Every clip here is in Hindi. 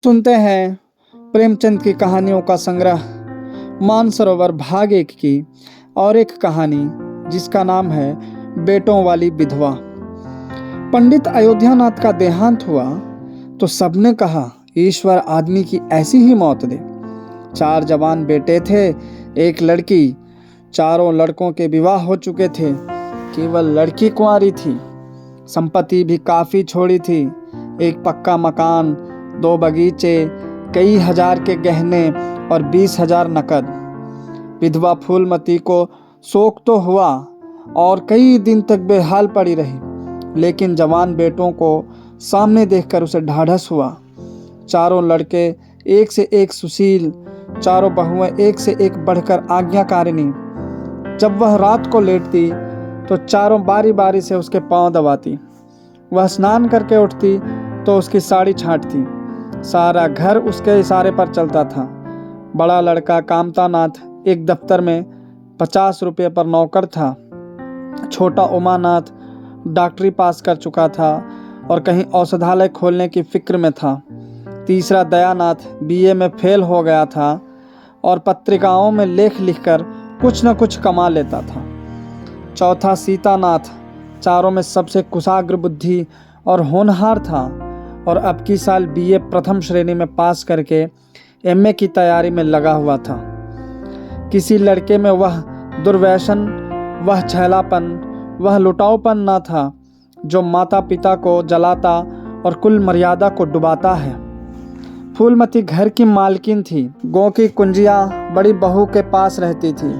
सुनते हैं प्रेमचंद की कहानियों का संग्रह मानसरोवर भाग 1 की और एक कहानी जिसका नाम है बेटों वाली विधवा। पंडित अयोध्यानाथ का देहांत हुआ तो सबने कहा ईश्वर आदमी की ऐसी ही मौत दे। 4 जवान बेटे थे, 1 लड़की। चारों लड़कों के विवाह हो चुके थे, केवल लड़की कुंवारी थी। संपत्ति भी काफ़ी छोड़ी थी, 1 पक्का मकान, 2 बगीचे, कई हजार के गहने और 20,000 नकद। विधवा फूलमती को शोक तो हुआ और कई दिन तक बेहाल पड़ी रही, लेकिन जवान बेटों को सामने देखकर उसे ढाढ़स हुआ। चारों लड़के एक से एक सुशील, चारों बहुएं एक से एक बढ़कर आज्ञाकारिणी। जब वह रात को लेटती तो चारों बारी बारी से उसके पांव दबाती। वह स्नान करके उठती तो उसकी साड़ी छांटती। सारा घर उसके इशारे पर चलता था। बड़ा लड़का कामतानाथ एक दफ्तर में 50 रुपये पर नौकर था। छोटा उमानाथ डॉक्टरी पास कर चुका था और कहीं औषधालय खोलने की फिक्र में था। तीसरा दयानाथ बीए में फेल हो गया था और पत्रिकाओं में लेख लिखकर कुछ न कुछ कमा लेता था। चौथा सीतानाथ चारों में सबसे कुशाग्र बुद्धि और होनहार था और अब की साल बीए प्रथम श्रेणी में पास करके एमए की तैयारी में लगा हुआ था। किसी लड़के में वह दुर्व्यसन, वह छैलापन, वह लुटाऊपन न था जो माता पिता को जलाता और कुल मर्यादा को डुबाता है। फूलमती घर की मालकिन थी। गौ की कुंजिया बड़ी बहू के पास रहती थी।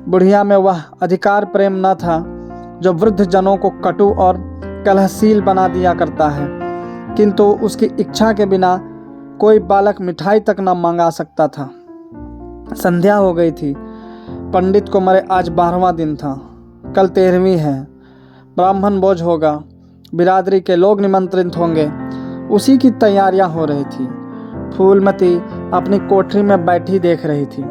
बुढ़िया में वह अधिकार प्रेम न था जो वृद्ध जनों को कटु और कलहशील बना दिया करता है, किंतु उसकी इच्छा के बिना कोई बालक मिठाई तक न मंगा सकता था। संध्या हो गई थी। पंडित को मरे आज 12वां दिन था, कल 13वीं है। ब्राह्मण भोज होगा, बिरादरी के लोग निमंत्रित होंगे, उसी की तैयारियां हो रही थी। फूलमती अपनी कोठरी में बैठी देख रही थी।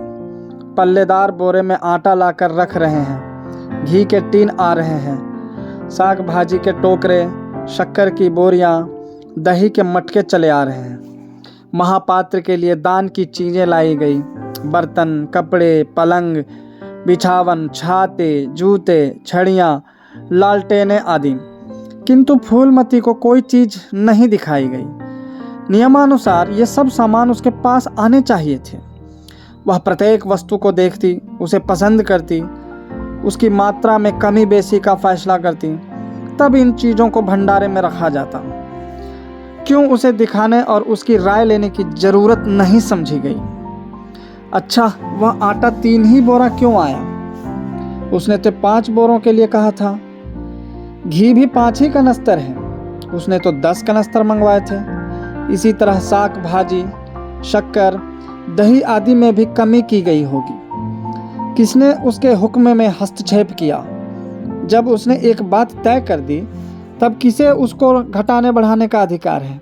पल्लेदार बोरे में आटा लाकर रख रहे हैं, घी के टीन आ रहे हैं, साग भाजी के टोकरे, शक्कर की बोरियां, दही के मटके चले आ रहे हैं। महापात्र के लिए दान की चीज़ें लाई गई, बर्तन, कपड़े, पलंग, बिछावन, छाते, जूते, छड़ियाँ, लालटेनें आदि। किंतु फूलमती को कोई चीज़ नहीं दिखाई गई। नियमानुसार ये सब सामान उसके पास आने चाहिए थे। वह प्रत्येक वस्तु को देखती, उसे पसंद करती, उसकी मात्रा में कमी बेसी का फैसला करती, तब इन चीज़ों को भंडारे में रखा जाता। क्यों उसे दिखाने और उसकी राय लेने की जरूरत नहीं समझी गई। अच्छा, वह आटा 3 ही बोरा क्यों आया? उसने तो 5 बोरों के लिए कहा था। घी भी 5 ही कनस्तर है, उसने तो 10 कनस्तर मंगवाए थे। इसी तरह साग भाजी, शक्कर, दही आदि में भी कमी की गई होगी। किसने उसके हुक्म में हस्तक्षेप किया? जब उसने एक बात तय कर दी तब किसे उसको घटाने बढ़ाने का अधिकार है?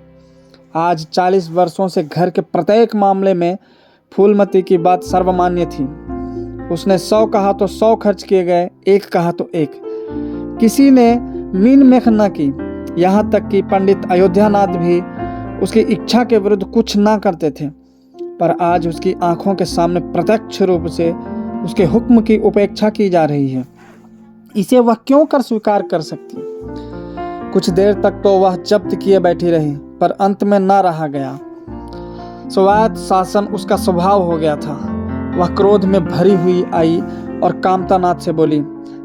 आज 40 वर्षों से घर के प्रत्येक मामले में फूलमती की बात सर्वमान्य थी। उसने 100 कहा तो 100 खर्च किए गए, 1 कहा तो 1। किसी ने मीन मेख न की। यहाँ तक कि पंडित अयोध्यानाथ भी उसकी इच्छा के विरुद्ध कुछ ना करते थे, पर आज उसकी आंखों के सामने प्रत्यक्ष रूप से उसके हुक्म की उपेक्षा की जा रही है। इसे वह क्यों कर स्वीकार कर सकती? कुछ देर तक तो वह जब्त किए बैठी रही, पर अंत में न रहा गया। स्वायत्त शासन उसका स्वभाव हो गया था। वह क्रोध में भरी हुई आई और कामतानाथ से बोली,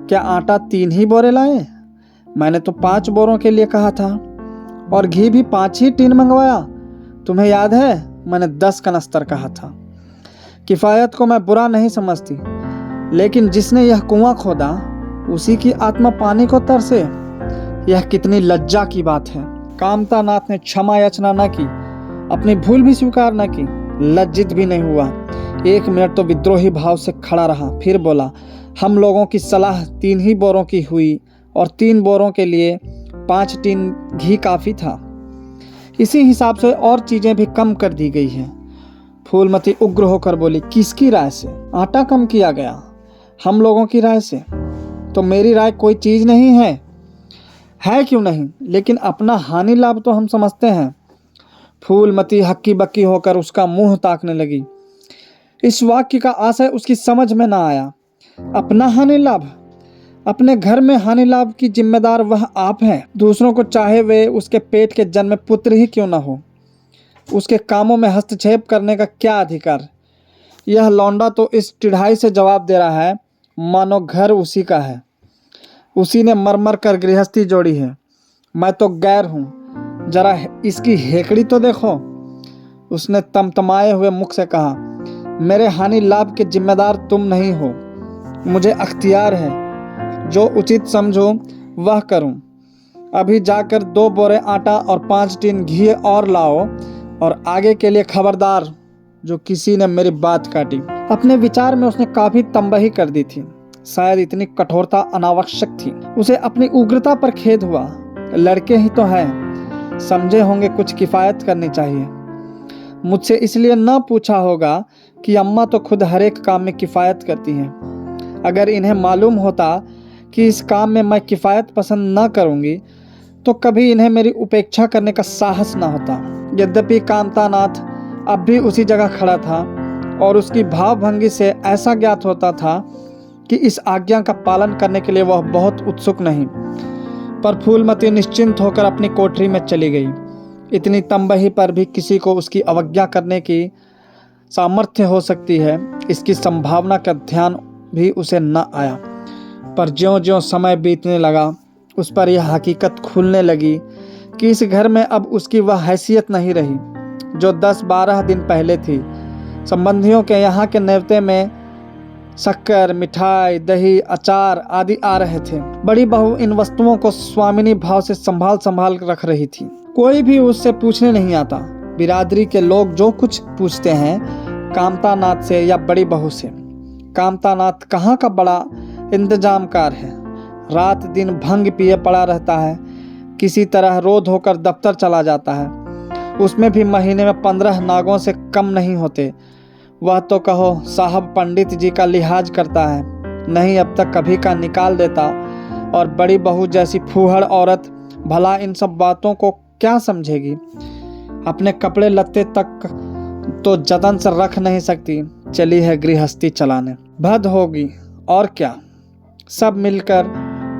क्या आटा 3 ही बोरे लाए? मैंने तो 5 बोरों के लिए कहा था और घी भी 5 ही टीन मंगवाया। तुम्हें याद है मैंने 10 कनस्तर कहा था। किफ़ायत को मैं बुरा नहीं समझती, लेकिन जिसने यह कुआं खोदा उसी की आत्मा पानी को तरसे, यह कितनी लज्जा की बात है। कामतानाथ ने क्षमा याचना न की, अपनी भूल भी स्वीकार न की, लज्जित भी नहीं हुआ। 1 मिनट तो विद्रोही भाव से खड़ा रहा, फिर बोला, हम लोगों की सलाह 3 ही बोरों की हुई और 3 बोरों के लिए 5 टीन घी काफ़ी था। इसी हिसाब से और चीज़ें भी कम कर दी गई हैं। फूलमती उग्र होकर बोली, किसकी राय से आटा कम किया गया? हम लोगों की राय से। तो मेरी राय कोई चीज़ नहीं है क्यों नहीं, लेकिन अपना हानि लाभ तो हम समझते हैं। फूलमती हक्की बक्की होकर उसका मुंह ताकने लगी। इस वाक्य का आशय उसकी समझ में ना आया। अपना हानि लाभ, अपने घर में हानि लाभ की जिम्मेदार वह आप हैं। दूसरों को चाहे वे उसके पेट के जन्मे पुत्र ही क्यों न हो, उसके कामों में हस्तक्षेप करने का क्या अधिकार। यह लौंडा तो इस टिढ़ाई से जवाब दे रहा है मानो घर उसी का है, उसी ने मर मर कर गृहस्थी जोड़ी है। मैं तो गैर हूँ, जरा इसकी हेकड़ी तो देखो। उसने तमतमाए हुए मुख से कहा, मेरे हानि लाभ के जिम्मेदार तुम नहीं हो, मुझे अख्तियार है, जो उचित समझो वह करूं। अभी जाकर 2 बोरे आटा और 5 टीन घी और लाओ, और आगे के लिए खबरदार जो किसी ने मेरी बात काटी। अपने विचार में उसने काफी तंबही कर दी थी। शायद इतनी कठोरता अनावश्यक थी। उसे अपनी उग्रता पर खेद हुआ। लड़के ही तो हैं, समझे होंगे कुछ किफ़ायत करनी चाहिए। मुझसे इसलिए न पूछा होगा कि अम्मा तो खुद हर एक काम में किफ़ायत करती हैं। अगर इन्हें मालूम होता कि इस काम में मैं किफ़ायत पसंद न करूँगी तो कभी इन्हें मेरी उपेक्षा करने का साहस न होता। यद्यपि कांतानाथ अब भी उसी जगह खड़ा था और उसकी भावभंगी से ऐसा ज्ञात होता था कि इस आज्ञा का पालन करने के लिए वह बहुत उत्सुक नहीं। पर फूलमती निश्चिंत होकर अपनी कोठरी में चली गई। इतनी तंबही पर भी किसी को उसकी अवज्ञा करने की सामर्थ्य हो सकती है, इसकी संभावना का ध्यान भी उसे न आया। पर ज्यों-ज्यों समय बीतने लगा उस पर यह हकीकत खुलने लगी कि इस घर में अब उसकी वह हैसियत नहीं रही जो 10-12 दिन पहले थी। संबंधियों के यहाँ के नेवते में शक्कर, मिठाई, दही, अचार आदि आ रहे थे। बड़ी बहू इन वस्तुओं को स्वामिनी भाव से संभाल रख रही थी। कोई भी उससे पूछने नहीं आता। बिरादरी के लोग जो कुछ पूछते हैं कामतानाथ से या बड़ी बहू से। कामतानाथ कहाँ का बड़ा इंतजामकार है, रात दिन भंग पिए पड़ा रहता है, किसी तरह रो धोकर दफ्तर चला जाता है। उसमें भी महीने में 15 नागों से कम नहीं होते। वह तो कहो साहब पंडित जी का लिहाज करता है, नहीं अब तक कभी का निकाल देता। और बड़ी बहू जैसी फूहड़ औरत भला इन सब बातों को क्या समझेगी। अपने कपड़े लत्ते तक तो जतन से रख नहीं सकती, चली है गृहस्थी चलाने। भद होगी और क्या, सब मिलकर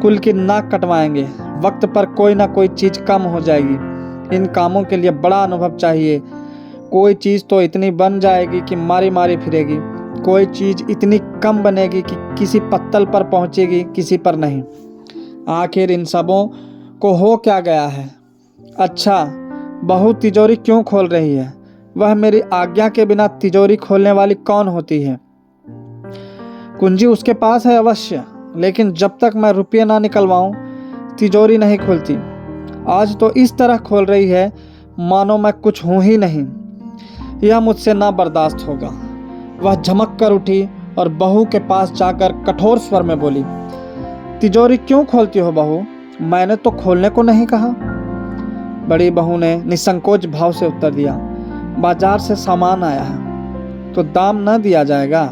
कुल की नाक कटवाएंगे। वक्त पर कोई ना कोई चीज़ कम हो जाएगी। इन कामों के लिए बड़ा अनुभव चाहिए। कोई चीज़ तो इतनी बन जाएगी कि मारी मारी फिरेगी, कोई चीज़ इतनी कम बनेगी कि किसी पत्तल पर पहुंचेगी, किसी पर नहीं। आखिर इन सबों को हो क्या गया है। अच्छा, बहू तिजोरी क्यों खोल रही है? वह मेरी आज्ञा के बिना तिजोरी खोलने वाली कौन होती है? कुंजी उसके पास है अवश्य, लेकिन जब तक मैं रुपये ना निकलवाऊं तिजोरी नहीं खुलती। आज तो इस तरह खोल रही है मानो मैं कुछ हूं ही नहीं। यह मुझसे ना बर्दाश्त होगा। वह झमक कर उठी और बहू के पास जाकर कठोर स्वर में बोली, तिजोरी क्यों खोलती हो बहू? मैंने तो खोलने को नहीं कहा। बड़ी बहू ने निसंकोच भाव से उत्तर दिया, बाजार से सामान आया है तो दाम न दिया जाएगा?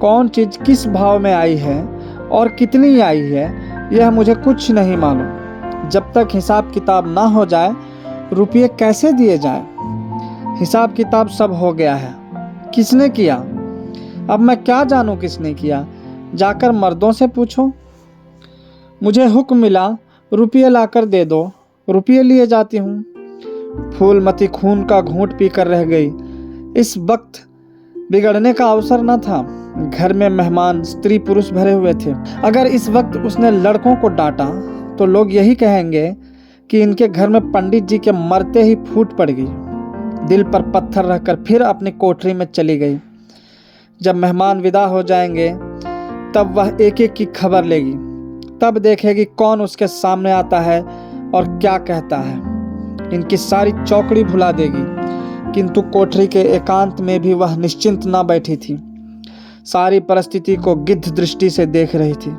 कौन चीज किस भाव में आई है और कितनी आई है यह मुझे कुछ नहीं मालूम। जब तक हिसाब किताब ना हो जाए रुपये कैसे दिए जाए? हिसाब किताब सब हो गया है। किसने किया? अब मैं क्या जानूं किसने किया? जाकर मर्दों से पूछो। मुझे हुक्म मिला रुपये लाकर दे दो, रुपये लिए जाती हूँ। फूलमती खून का घूंट पीकर रह गई। इस वक्त बिगड़ने का अवसर न था। घर में मेहमान स्त्री पुरुष भरे हुए थे। अगर इस वक्त उसने लड़कों को डांटा तो लोग यही कहेंगे कि इनके घर में पंडित जी के मरते ही फूट पड़ गई। दिल पर पत्थर रखकर फिर अपनी कोठरी में चली गई। जब मेहमान विदा हो जाएंगे तब वह एक एक की खबर लेगी। तब देखेगी कौन उसके सामने आता है और क्या कहता है। इनकी सारी चौकड़ी भुला देगी। किंतु कोठरी के एकांत में भी वह निश्चिंत ना बैठी थी। सारी परिस्थिति को गिद्ध दृष्टि से देख रही थी।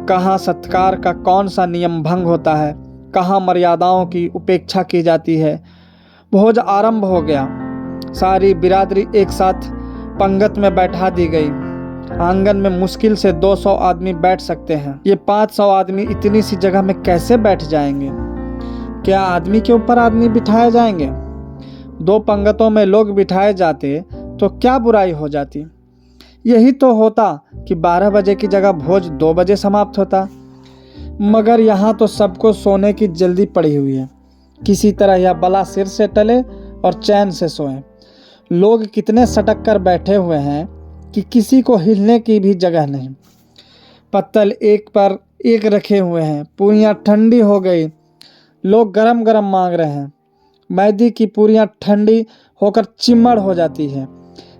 कहाँ सत्कार का कौन सा नियम भंग होता है, कहाँ मर्यादाओं की उपेक्षा की जाती है। भोज आरंभ हो गया। सारी बिरादरी एक साथ पंगत में बैठा दी गई। आंगन में मुश्किल से 200 आदमी बैठ सकते हैं। ये 500 आदमी इतनी सी जगह में कैसे बैठ जाएंगे? क्या आदमी के ऊपर आदमी बिठाए जाएंगे? 2 पंगतों में लोग बिठाए जाते तो क्या बुराई हो जाती। यही तो होता कि 12 बजे की जगह भोज 2 बजे समाप्त होता। मगर यहाँ तो सबको सोने की जल्दी पड़ी हुई है। किसी तरह यह बला सिर से टले और चैन से सोएं। लोग कितने सटक कर बैठे हुए हैं कि किसी को हिलने की भी जगह नहीं। पत्तल एक पर एक रखे हुए हैं। पूरियां ठंडी हो गई, लोग गरम गरम मांग रहे हैं। मैदी की पूरियां ठंडी होकर चिम्मड़ हो जाती है।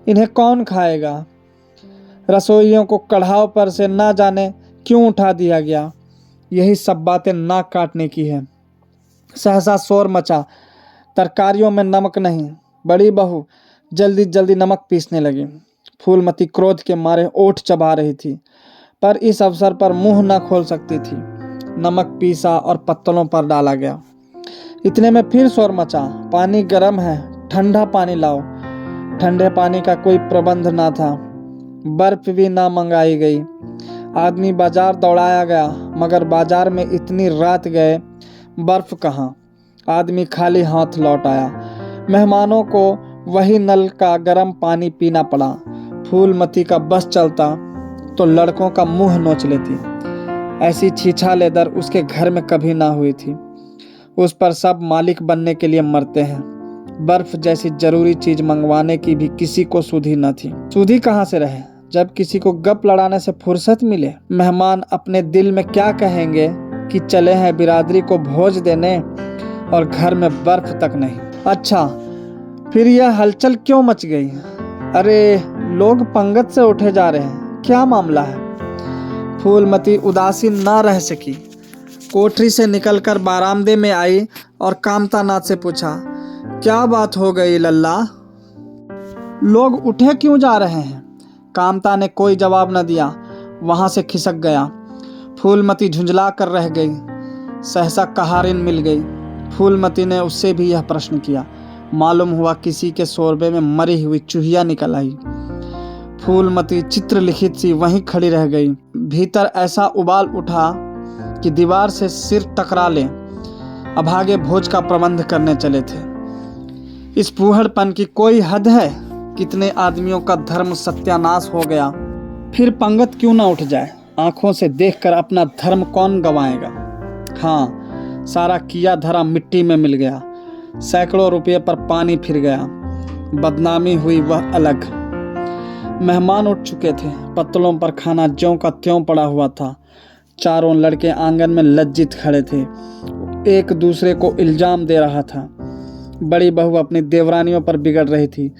इन्हें कौन खाएगा। रसोइयों को कढ़ाव पर से ना जाने क्यों उठा दिया गया। यही सब बातें नाक काटने की है। सहसा शोर मचा, तरकारियों में नमक नहीं। बड़ी बहू जल्दी जल्दी नमक पीसने लगी। फूलमती क्रोध के मारे ओठ चबा रही थी, पर इस अवसर पर मुंह न खोल सकती थी। नमक पीसा और पत्तलों पर डाला गया। इतने में फिर शोर मचा, पानी गर्म है, ठंडा पानी लाओ। ठंडे पानी का कोई प्रबंध ना था। बर्फ भी ना मंगाई गई। आदमी बाजार दौड़ाया गया, मगर बाजार में इतनी रात गए, बर्फ कहाँ। आदमी खाली हाथ लौट आया। मेहमानों को वही नल का गर्म पानी पीना पड़ा। फूलमती का बस चलता तो लड़कों का मुंह नोच लेती। ऐसी छीछा लेदर उसके घर में कभी ना हुई थी। उस पर सब मालिक बनने के लिए मरते हैं। बर्फ जैसी जरूरी चीज मंगवाने की भी किसी को सुधि न थी। सुधि कहाँ से रहे जब किसी को गप लड़ाने से फुर्सत मिले। मेहमान अपने दिल में क्या कहेंगे कि चले हैं बिरादरी को भोज देने और घर में बर्फ तक नहीं। अच्छा, फिर यह हलचल क्यों मच गई। अरे, लोग पंगत से उठे जा रहे हैं, क्या मामला है। फूलमती उदासीन ना रह सकी। कोठरी से निकलकर बारामदे में आई और कामतानाथ से पूछा, क्या बात हो गई लल्ला, लोग उठे क्यों जा रहे हैं। कामता ने कोई जवाब न दिया, वहां से खिसक गया। फूलमती झुंझला कर रह गई। सहसा कहारिन मिल गई। फूलमती ने उससे भी यह प्रश्न किया। मालूम हुआ किसी के शोरबे में मरी हुई चूहिया निकल आई। फूलमती चित्रलिखित सी वहीं खड़ी रह गई। भीतर ऐसा उबाल उठा कि दीवार से सिर टकरा ले। अभागे भोज का प्रबंध करने चले थे। इस फूहड़पन की कोई हद है। कितने आदमियों का धर्म सत्यानाश हो गया। फिर पंगत क्यों ना उठ जाए। आंखों से देखकर अपना धर्म कौन गंवाएगा। हाँ, सारा किया धरा मिट्टी में मिल गया। सैकड़ों रुपये पर पानी फिर गया। बदनामी हुई वह अलग। मेहमान उठ चुके थे। पत्तलों पर खाना ज्यों का त्यों पड़ा हुआ था। चारों लड़के आंगन में लज्जित खड़े थे। एक दूसरे को इल्जाम दे रहा था। बड़ी बहू अपनी देवरानियों पर बिगड़ रही थी।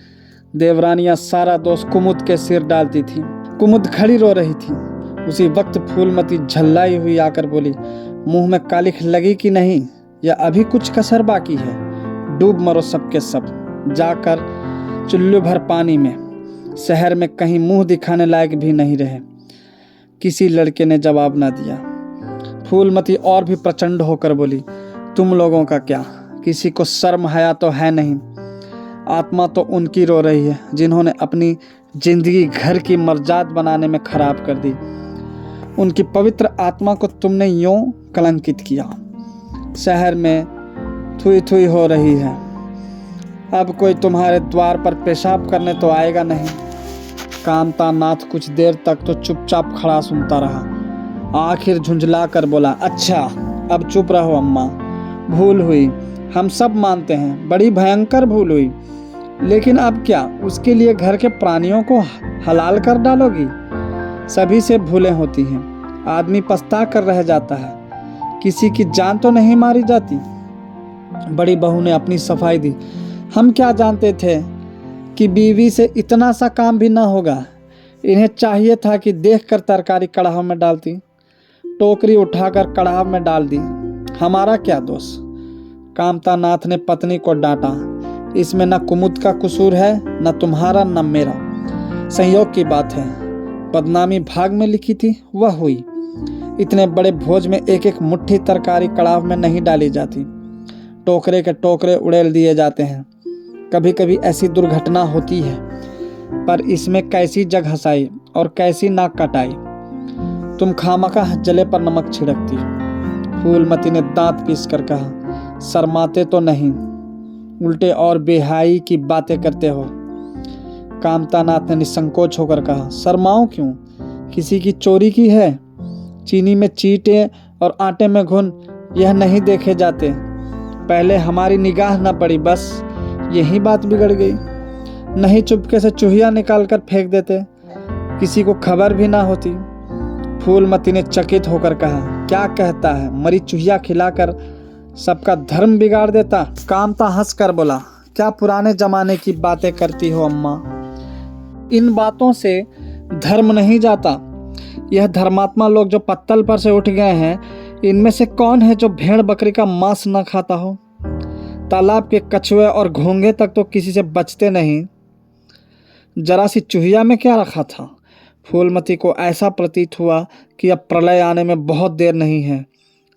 देवरानियां सारा दोष कुमुद के सिर डालती थी। कुमुद खड़ी रो रही थी। उसी वक्त फूलमती झल्लाई हुई आकर बोली, मुंह में कालिख लगी कि नहीं, या अभी कुछ कसर बाकी है। डूब मरो सबके सब, जाकर चुल्लू भर पानी में। शहर में कहीं मुंह दिखाने लायक भी नहीं रहे। किसी लड़के ने जवाब ना दिया। फूलमती और भी प्रचंड होकर बोली, तुम लोगों का क्या, किसी को शर्म हया तो है नहीं। आत्मा तो उनकी रो रही है जिन्होंने अपनी जिंदगी घर की मर्जाद बनाने में खराब कर दी। उनकी पवित्र आत्मा को तुमने यूं कलंकित किया। शहर में थुई थुई हो रही है। अब कोई तुम्हारे द्वार पर पेशाब करने तो आएगा नहीं। कामतानाथ कुछ देर तक तो चुपचाप खड़ा सुनता रहा। आखिर झुंझला कर बोला, अच्छा अब चुप रहो अम्मा, भूल हुई, हम सब मानते हैं, बड़ी भयंकर भूल हुई, लेकिन अब क्या उसके लिए घर के प्राणियों को हलाल कर डालोगी। सभी से भूलें होती हैं, आदमी पछता कर रह जाता है, किसी की जान तो नहीं मारी जाती। बड़ी बहू ने अपनी सफाई दी, हम क्या जानते थे कि बीवी से इतना सा काम भी ना होगा। इन्हें चाहिए था कि देखकर तरकारी कढ़ाव में डालती, टोकरी उठाकर कढ़ाव में डाल दी। हमारा क्या दोष। कामतानाथ ने पत्नी को डांटा, इसमें न कुमुद का कसूर है, न तुम्हारा न मेरा। संयोग की बात है, बदनामी भाग में लिखी थी वह हुई। इतने बड़े भोज में एक एक मुट्ठी तरकारी कढ़ाव में नहीं डाली जाती, टोकरे के टोकरे उड़ेल दिए जाते हैं। कभी कभी ऐसी दुर्घटना होती है, पर इसमें कैसी जग हंसाई और कैसी नाक कटाई। तुम खामखा जले पर नमक छिड़कती। फूलमती ने दांत पीस कर कहा, शर्माते तो नहीं। उल्टे और बेहाई की बातें करते हो। कामतानाथ ने निसंकोच होकर कहा, शर्माओ क्यों? किसी की चोरी की है? चीनी में चींटे और आटे में घुन यह नहीं देखे जाते। पहले हमारी निगाह न पड़ी, बस यही बात बिगड़ गई। नहीं चुपके से चूहिया निकाल कर फेंक देते, किसी को खबर भी ना होती। फूलमती ने चकित होकर कहा, क्या कहता है? मरी चूहिया खिलाकर सबका धर्म बिगाड़ देता। कामता हंसकर बोला, क्या पुराने जमाने की बातें करती हो अम्मा? इन बातों से धर्म नहीं जाता। यह धर्मात्मा लोग जो पत्तल पर से उठ गए हैं, इनमें से कौन है जो भेड़ बकरी का मांस न खाता हो? तालाब के कछुए और घोंगे तक तो किसी से बचते नहीं, जरा सी चूहिया में क्या रखा था? फूलमती को ऐसा प्रतीत हुआ कि अब प्रलय आने में बहुत देर नहीं है।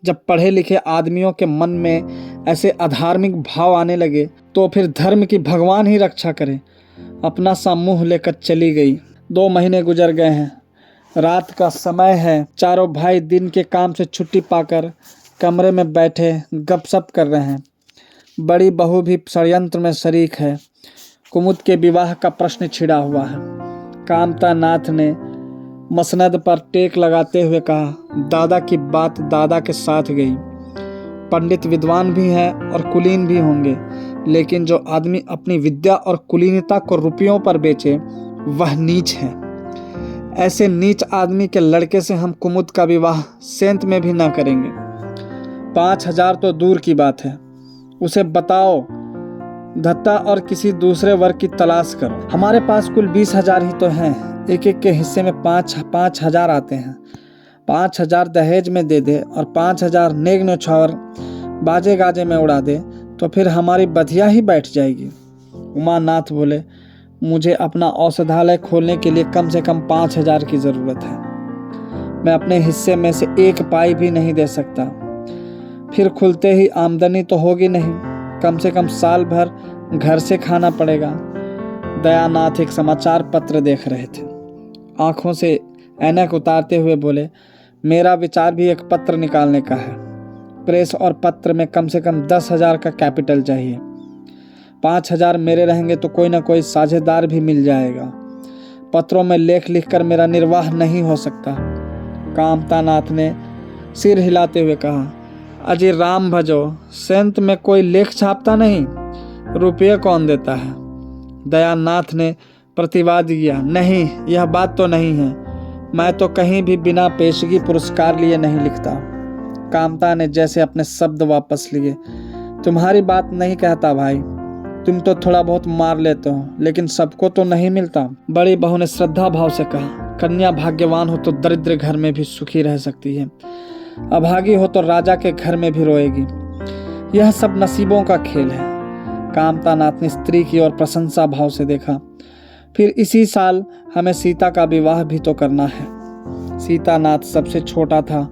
जब पढ़े लिखे आदमियों के मन में ऐसे अधार्मिक भाव आने लगे तो फिर धर्म की भगवान ही रक्षा करे। अपना सा मुँह लेकर चली गई। 2 महीने गुजर गए हैं। रात का समय है। चारों भाई दिन के काम से छुट्टी पाकर कमरे में बैठे गपशप कर रहे हैं। बड़ी बहू भी षड्यंत्र में शरीक है। कुमुद के विवाह का प्रश्न छिड़ा हुआ है। कामता नाथ ने मसनद पर टेक लगाते हुए कहा, दादा की बात दादा के साथ गई। पंडित विद्वान भी हैं और कुलीन भी होंगे, लेकिन जो आदमी अपनी विद्या और कुलीनता को रुपयों पर बेचे वह नीच है। ऐसे नीच आदमी के लड़के से हम कुमुद का विवाह सेंत में भी ना करेंगे। 5,000 तो दूर की बात है। उसे बताओ धत्ता और किसी दूसरे वर्ग की तलाश करो। हमारे पास कुल 20,000 ही तो हैं। एक एक के हिस्से में 5,000 आते हैं। 5,000 दहेज में दे दे और 5,000 नेग न्योछावर बाजे गाजे में उड़ा दे तो फिर हमारी बधिया ही बैठ जाएगी। उमानाथ बोले, मुझे अपना औषधालय खोलने के लिए कम से कम 5,000 की ज़रूरत है। मैं अपने हिस्से में से 1 पाई भी नहीं दे सकता। फिर खुलते ही आमदनी तो होगी नहीं, कम से कम साल भर घर से खाना पड़ेगा। दयानाथ एक समाचार पत्र देख रहे थे। आंखों से ऐनक उतारते हुए बोले, मेरा विचार भी एक पत्र निकालने का है। प्रेस और पत्र में कम से कम 10,000 का कैपिटल चाहिए। 5,000 मेरे रहेंगे तो कोई ना कोई साझेदार भी मिल जाएगा। पत्रों में लेख लिखकर मेरा निर्वाह नहीं हो सकता। कामतानाथ ने सिर हिलाते हुए कहा, अजय राम भजो, सेंत में कोई लेख छापता नहीं, रुपये कौन देता है? दयानाथ ने प्रतिवाद किया, नहीं, यह बात तो नहीं है। मैं तो कहीं भी बिना पेशगी पुरस्कार लिए नहीं लिखता। कामता ने जैसे अपने शब्द वापस लिए, तुम्हारी बात नहीं कहता भाई, तुम तो थोड़ा बहुत मार लेते हो, लेकिन सबको तो नहीं मिलता। बड़ी बहू ने श्रद्धा भाव से कहा, कन्या भाग्यवान हो तो दरिद्र घर में भी सुखी रह सकती है, अभागी हो तो राजा के घर में भी रोएगी। यह सब नसीबों का खेल है। कामतानाथ ने स्त्री की ओर प्रशंसा भाव से देखा। फिर इसी साल हमें सीता का विवाह भी तो करना है। सीतानाथ सबसे छोटा था।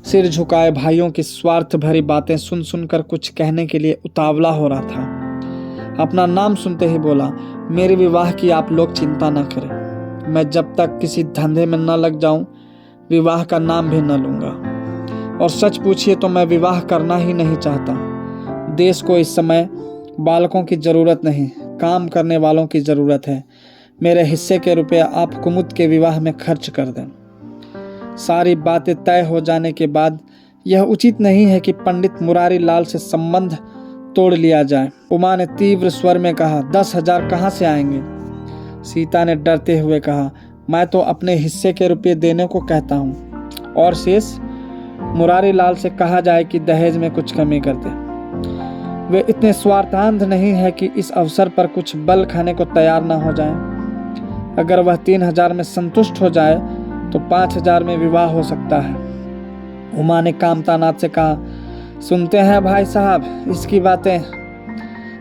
सिर झुकाए भाइयों की स्वार्थ भरी बातें सुन सुनकर कुछ कहने के लिए उतावला हो रहा था। अपना नाम सुनते ही बोला, मेरे विवाह की आप लोग चिंता न करें। मैं जब तक किसी धंधे में न लग जाऊं, विवाह का नाम भी न लूँगा। और सच पूछिए तो मैं विवाह करना ही नहीं चाहता। देश को इस समय बालकों की ज़रूरत नहीं, काम करने वालों की ज़रूरत है। मेरे हिस्से के रुपये आप कुमुद के विवाह में खर्च कर दें। सारी बातें तय हो जाने के बाद यह उचित नहीं है कि पंडित मुरारी लाल से संबंध तोड़ लिया जाए। उमा ने तीव्र स्वर में कहा, 10,000 कहाँ से आएंगे? सीता ने डरते हुए कहा, मैं तो अपने हिस्से के रुपये देने को कहता हूँ, और शेष मुरारी लाल से कहा जाए कि दहेज में कुछ कमी कर दे। वे इतने स्वार्थांध नहीं है कि इस अवसर पर कुछ बल खाने को तैयार न हो जाए। अगर वह 3,000 में संतुष्ट हो जाए तो 5,000 में विवाह हो सकता है। उमा ने कामतानाथ से कहा, सुनते हैं भाई साहब इसकी बातें?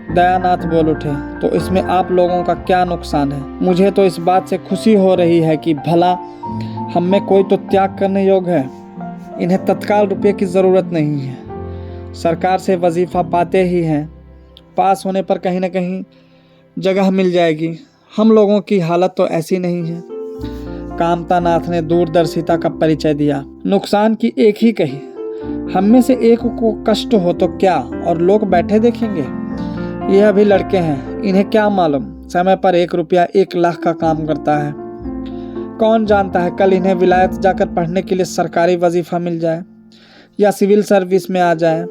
दयानाथ बोल उठे, तो इसमें आप लोगों का क्या नुकसान है? मुझे तो इस बात से खुशी हो रही है कि भला हम में कोई तो त्याग करने योग्य है। इन्हें तत्काल रुपये की ज़रूरत नहीं है। सरकार से वजीफ़ा पाते ही हैं, पास होने पर कहीं न कहीं जगह मिल जाएगी। हम लोगों की हालत तो ऐसी नहीं है। कामतानाथ ने दूरदर्शिता का परिचय दिया। नुकसान की एक ही कही, हम में से एक को कष्ट हो तो क्या, और लोग बैठे देखेंगे? यह भी लड़के हैं, इन्हें क्या मालूम समय पर 1 रुपया 1 लाख का काम करता है। कौन जानता है कल इन्हें विलायत जाकर पढ़ने के लिए सरकारी वजीफा मिल जाए या सिविल सर्विस में आ जाए।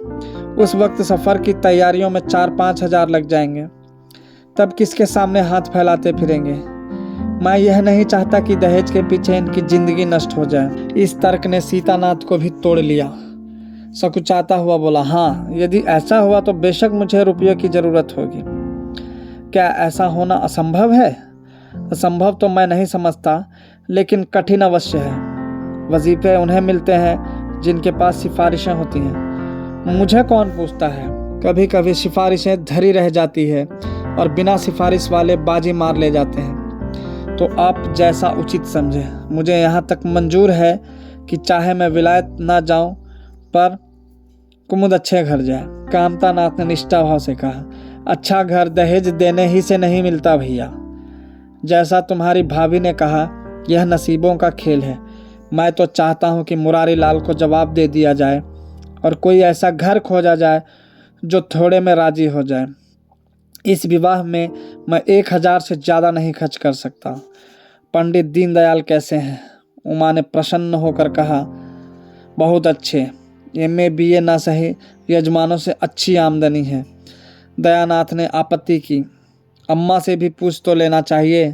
उस वक्त सफ़र की तैयारियों में 4-5 हज़ार लग जाएंगे। तब किसके सामने हाथ फैलाते फिरेंगे। मैं यह नहीं चाहता कि दहेज के पीछे इनकी जिंदगी नष्ट हो जाए। इस तर्क ने सीतानाथ को भी तोड़ लिया। सकुचाता हुआ बोला, हाँ, यदि ऐसा हुआ तो बेशक मुझे रुपयों की ज़रूरत होगी। क्या ऐसा होना असंभव है? असंभव तो मैं नहीं समझता, लेकिन कठिन अवश्य है। वजीफे उन्हें मिलते हैं जिनके पास सिफारिशें होती हैं। मुझे कौन पूछता है। कभी कभी सिफारिशें धरी रह जाती है और बिना सिफारिश वाले बाजी मार ले जाते हैं। तो आप जैसा उचित समझे। मुझे यहाँ तक मंजूर है कि चाहे मैं विलायत ना जाऊँ, पर कुमुद अच्छे घर जाए। कामता नाथ ने निष्ठा भाव से कहा, अच्छा घर दहेज देने ही से नहीं मिलता भैया। जैसा तुम्हारी भाभी ने कहा, यह नसीबों का खेल है। मैं तो चाहता हूँ कि मुरारी लाल को जवाब दे दिया जाए और कोई ऐसा घर खोजा जाए जो थोड़े में राजी हो जाए। इस विवाह में मैं 1000 से ज़्यादा नहीं खर्च कर सकता। पंडित दीनदयाल कैसे हैं? उमा ने प्रसन्न होकर कहा, बहुत अच्छे। MA BA ना सही, यजमानों से अच्छी आमदनी है। दयानाथ ने आपत्ति की, अम्मा से भी पूछ तो लेना चाहिए।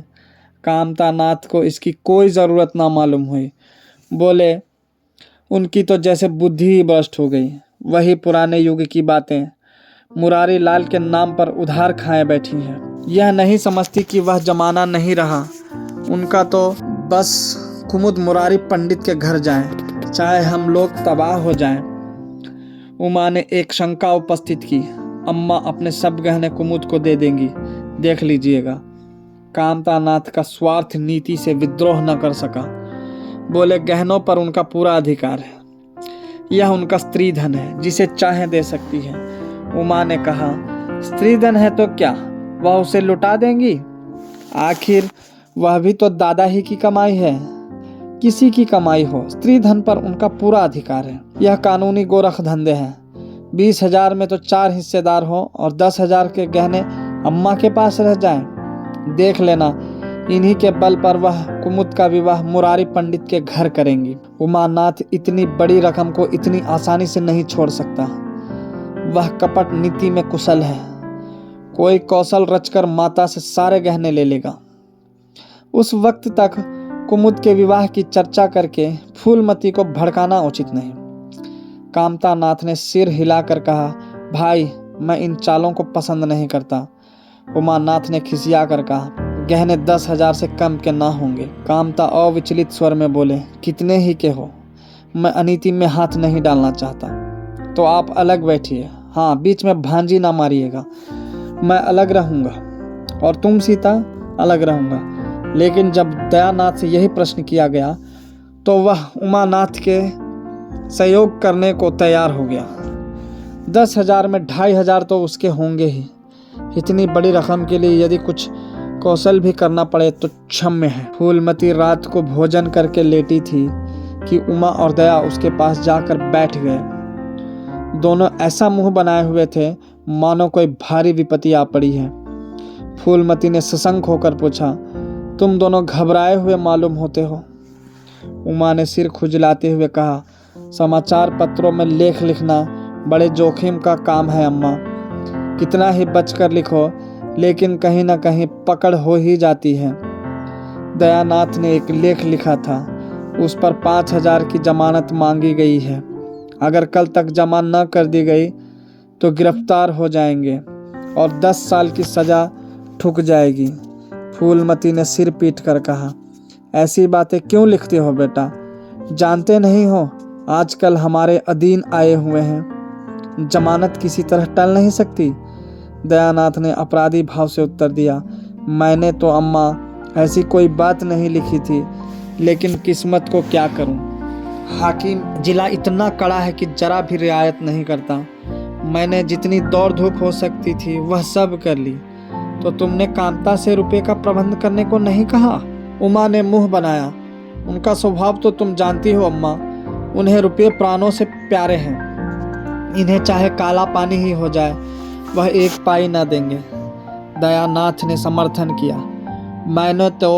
कामता नाथ को इसकी कोई ज़रूरत ना मालूम हुई। बोले, उनकी तो जैसे बुद्धि ही भ्रष्ट हो गई। वही पुराने युग की बातें मुरारी लाल के नाम पर उधार खाए बैठी हैं। यह नहीं समझती कि वह जमाना नहीं रहा। उनका तो बस कुमुद मुरारी पंडित के घर जाएं, चाहे हम लोग तबाह हो जाएं। उमा ने एक शंका उपस्थित की, अम्मा अपने सब गहने कुमुद को दे देंगी, देख लीजिएगा। कामता नाथ का स्वार्थ नीति से विद्रोह न कर सका। बोले, गहनों पर उनका पूरा अधिकार है। यह उनका स्त्री धन है, जिसे चाहे दे सकती है। उमा ने कहा, स्त्री धन है तो क्या, वह उसे लुटा देंगी? आखिर वह भी तो दादा ही की कमाई है। किसी की कमाई हो, स्त्री धन पर उनका पूरा अधिकार है। यह कानूनी गोरख धंधे हैं। 20,000 में तो 4 हिस्सेदार हो और 10,000 के गहने अम्मा के पास रह जाएं। देख लेना, इन्हीं के बल पर वह कुमुद का विवाह मुरारी पंडित के घर करेंगी। उमानाथ इतनी बड़ी रकम को इतनी आसानी से नहीं छोड़ सकता। वह कपट नीति में कुशल है। कोई कौशल रचकर माता से सारे गहने ले लेगा। उस वक्त तक कुमुद के विवाह की चर्चा करके फूलमती को भड़काना उचित नहीं। कामता नाथ ने सिर हिलाकर कहा, भाई, मैं इन चालों को पसंद नहीं करता। उमानाथ ने खिसिया कर कहा, गहने 10,000 से कम के ना होंगे। कामता अविचलित स्वर में बोले, कितने ही के हो, मैं अनीति में हाथ नहीं डालना चाहता। तो आप अलग बैठिए। हाँ, बीच में भांजी ना मारिएगा। मैं अलग रहूँगा और तुम सीता अलग रहूँगा। लेकिन जब दयानाथ से यही प्रश्न किया गया तो वह उमानाथ के सहयोग करने को तैयार हो गया। 10,000 में 2,500 तो उसके होंगे ही। इतनी बड़ी रकम के लिए यदि कुछ कौशल भी करना पड़े तो क्षम्य है। फूलमती रात को भोजन करके लेटी थी कि उमा और दया उसके पास जाकर बैठ गए। दोनों ऐसा मुंह बनाए हुए थे मानो कोई भारी विपत्ति आ पड़ी है। फूलमती ने सशंक होकर पूछा, तुम दोनों घबराए हुए मालूम होते हो। उमा ने सिर खुजलाते हुए कहा, समाचार पत्रों में लेख लिखना बड़े जोखिम का काम है अम्मा। कितना ही बचकर लिखो, लेकिन कहीं ना कहीं पकड़ हो ही जाती है। दयानाथ ने एक लेख लिखा था, उस पर 5,000 की जमानत मांगी गई है। अगर कल तक जमा न कर दी गई तो गिरफ्तार हो जाएंगे और 10 साल की सज़ा ठुक जाएगी। फूलमती ने सिर पीट कर कहा, ऐसी बातें क्यों लिखते हो बेटा? जानते नहीं हो आजकल हमारे अधीन आए हुए हैं, जमानत किसी तरह टल नहीं सकती। दयानाथ ने अपराधी भाव से उत्तर दिया, मैंने तो अम्मा ऐसी कोई बात नहीं लिखी थी, लेकिन किस्मत को क्या करूं। हाकिम जिला इतना कड़ा है कि जरा भी रियायत नहीं करता। मैंने जितनी दौड़ धूप हो सकती थी वह सब कर ली। तो तुमने कामता से रुपए का प्रबंध करने को नहीं कहा? उमा ने मुंह बनाया। उनका स्वभाव तो तुम जानती हो अम्मा, उन्हें रुपये प्राणों से प्यारे हैं। इन्हें चाहे काला पानी ही हो जाए, वह एक पाई न देंगे। दयानाथ ने समर्थन किया। मैंने तो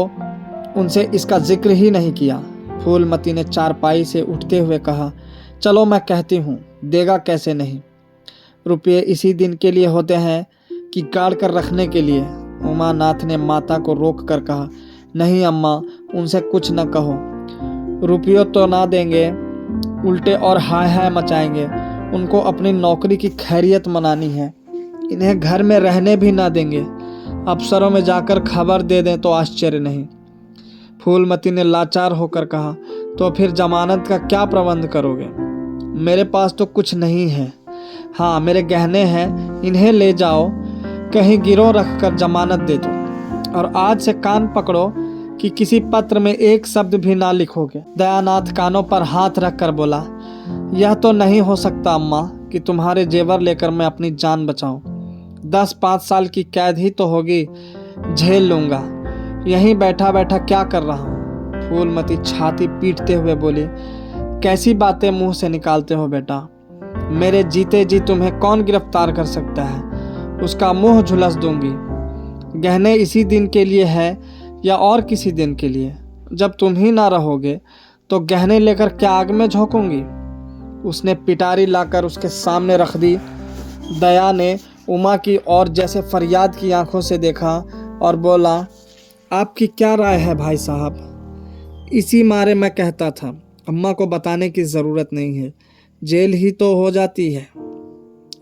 उनसे इसका जिक्र ही नहीं किया। फूलमती ने चारपाई से उठते हुए कहा, चलो मैं कहती हूँ, देगा कैसे नहीं। रुपये इसी दिन के लिए होते हैं कि गाड़ कर रखने के लिए। उमानाथ ने माता को रोक कर कहा, नहीं अम्मा, उनसे कुछ न कहो। रुपयों तो ना देंगे, उल्टे और हाय हाय मचाएंगे। उनको अपनी नौकरी की खैरियत मनानी है। इन्हें घर में रहने भी ना देंगे। अफसरों में जाकर खबर दे दें तो आश्चर्य नहीं। फूलमती ने लाचार होकर कहा, तो फिर जमानत का क्या प्रबंध करोगे? मेरे पास तो कुछ नहीं है। हाँ, मेरे गहने हैं, इन्हें ले जाओ, कहीं गिरव रख कर जमानत दे दो। और आज से कान पकड़ो कि किसी पत्र में एक शब्द भी ना लिखोगे। दयानाथ कानों पर हाथ रख कर बोला, यह तो नहीं हो सकता अम्मा कि तुम्हारे जेवर लेकर मैं अपनी जान बचाऊं। 10-5 साल की कैद ही तो होगी, झेल लूंगा। यहीं बैठा बैठा क्या कर रहा हूँ। फूलमती छाती पीटते हुए बोली, कैसी बातें मुंह से निकालते हो बेटा। मेरे जीते जी तुम्हें कौन गिरफ्तार कर सकता है? उसका मुंह झुलस दूंगी। गहने इसी दिन के लिए है या और किसी दिन के लिए? जब तुम ही ना रहोगे तो गहने लेकर क्या आग में झोंकूंगी? उसने पिटारी लाकर उसके सामने रख दी। दया ने उमा की ओर जैसे फरियाद की आंखों से देखा और बोला, आपकी क्या राय है भाई साहब? इसी मारे मैं कहता था, अम्मा को बताने की ज़रूरत नहीं है, जेल ही तो हो जाती है,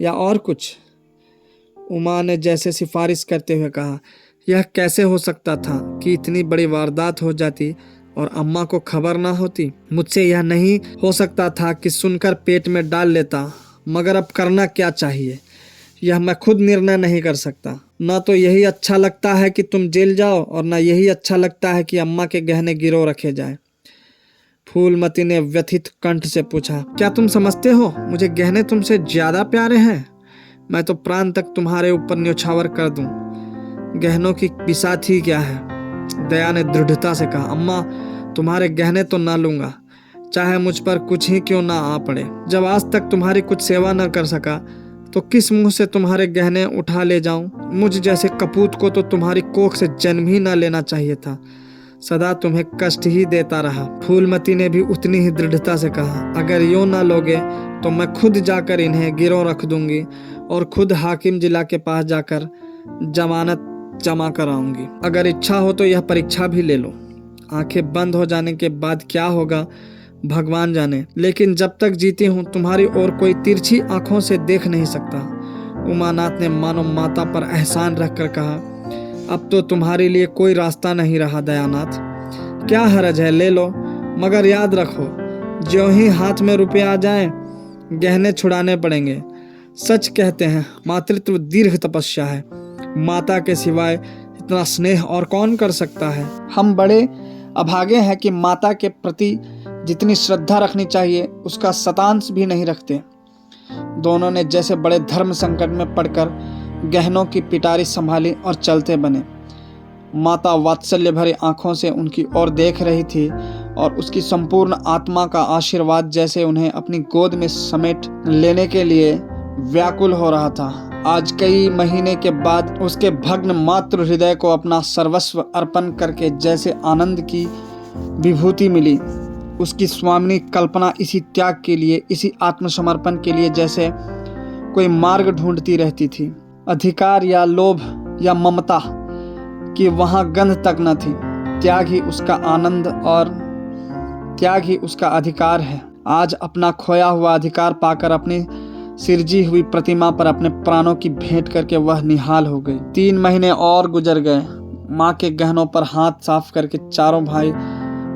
या और कुछ। उमा ने जैसे सिफारिश करते हुए कहा, यह कैसे हो सकता था कि इतनी बड़ी वारदात हो जाती और अम्मा को खबर ना होती? मुझसे यह नहीं हो सकता था कि सुनकर पेट में डाल लेता, मगर अब करना क्या चाहिए यह मैं खुद निर्णय नहीं कर सकता। ना तो यही अच्छा लगता है कि तुम जेल जाओ और ना यही अच्छा लगता है कि अम्मा के गहने गिरव रखे जाए। फूलमती ने व्यथित कंठ से पूछा, क्या तुम समझते हो मुझे गहने तुमसे ज्यादा प्यारे हैं? मैं तो प्राण तक तुम्हारे ऊपर न्योछावर कर दूं। गहनों की बिसात ही क्या है। दया ने दृढ़ता से कहा, अम्मा तुम्हारे गहने तो ना लूंगा, चाहे मुझ पर कुछ ही क्यों ना आ पड़े। जब आज तक तुम्हारी कुछ सेवा न कर सका तो किस मुंह से तुम्हारे गहने उठा ले जाऊं? मुझ जैसे कपूत को तो तुम्हारी कोख से जन्म ही ना लेना चाहिए था, सदा तुम्हें कष्ट ही देता रहा। फूलमती ने भी उतनी ही दृढ़ता से कहा, अगर यूं ना लोगे तो मैं खुद जाकर इन्हें गिरव रख दूंगी और खुद हाकिम जिला के पास जाकर जमानत जमा कराऊंगी। अगर इच्छा हो तो यह परीक्षा भी ले लो। आंखें बंद हो जाने के बाद क्या होगा भगवान जाने, लेकिन जब तक जीती हूँ तुम्हारी ओर कोई तिरछी आंखों से देख नहीं सकता। उमानाथ ने मानो माता पर एहसान रखकर कहा, अब तो तुम्हारे लिए कोई रास्ता नहीं रहा दयानाथ। क्या हरज है, ले लो, मगर याद रखो ज्यों ही हाथ में रुपये आ जाएं, गहने छुड़ाने पड़ेंगे। सच कहते हैं मातृत्व दीर्घ तपस्या है। माता के सिवाय इतना स्नेह और कौन कर सकता है? हम बड़े अभागे हैं कि माता के प्रति जितनी श्रद्धा रखनी चाहिए उसका शतांश भी नहीं रखते। दोनों ने जैसे बड़े धर्म संकट में पड़कर गहनों की पिटारी संभाली और चलते बने। माता वात्सल्य भरी आंखों से उनकी ओर देख रही थी और उसकी संपूर्ण आत्मा का आशीर्वाद जैसे उन्हें अपनी गोद में समेट लेने के लिए व्याकुल हो रहा था। आज कई महीने के बाद उसके भग्न मातृ हृदय को अपना सर्वस्व अर्पण करके जैसे आनंद की विभूति मिली। उसकी स्वामिनी कल्पना इसी त्याग के लिए, इसी आत्मसमर्पण के लिए जैसे कोई मार्ग ढूंढती रहती थी। अधिकार या लोभ या ममता की वहां गंध तक न थी। त्याग ही उसका आनंद और त्याग ही उसका अधिकार है। आज अपना खोया हुआ अधिकार पाकर अपनी सिरजी हुई प्रतिमा पर अपने प्राणों की भेंट करके वह निहाल हो गई। 3 महीने और गुजर गए। माँ के गहनों पर हाथ साफ करके चारों भाई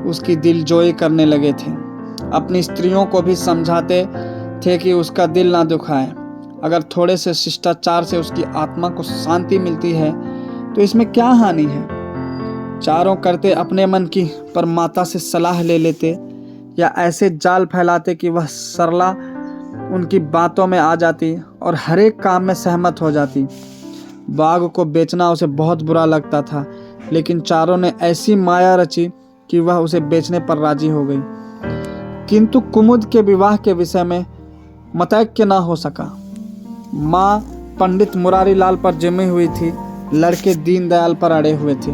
उसकी दिलजोई करने लगे थे। अपनी स्त्रियों को भी समझाते थे कि उसका दिल ना दुखाए। अगर थोड़े से शिष्टाचार से उसकी आत्मा को शांति मिलती है तो इसमें क्या हानि है। चारों करते अपने मन की, पर माता से सलाह ले लेते या ऐसे जाल फैलाते कि वह सरला उनकी बातों में आ जाती और हर एक काम में सहमत हो जाती। बाग को बेचना उसे बहुत बुरा लगता था, लेकिन चारों ने ऐसी माया रची कि वह उसे बेचने पर राजी हो गई। किंतु कुमुद के विवाह के विषय में मतैक्य न हो सका। माँ पंडित मुरारी लाल पर जमी हुई थी, लड़के दीनदयाल पर अड़े हुए थे।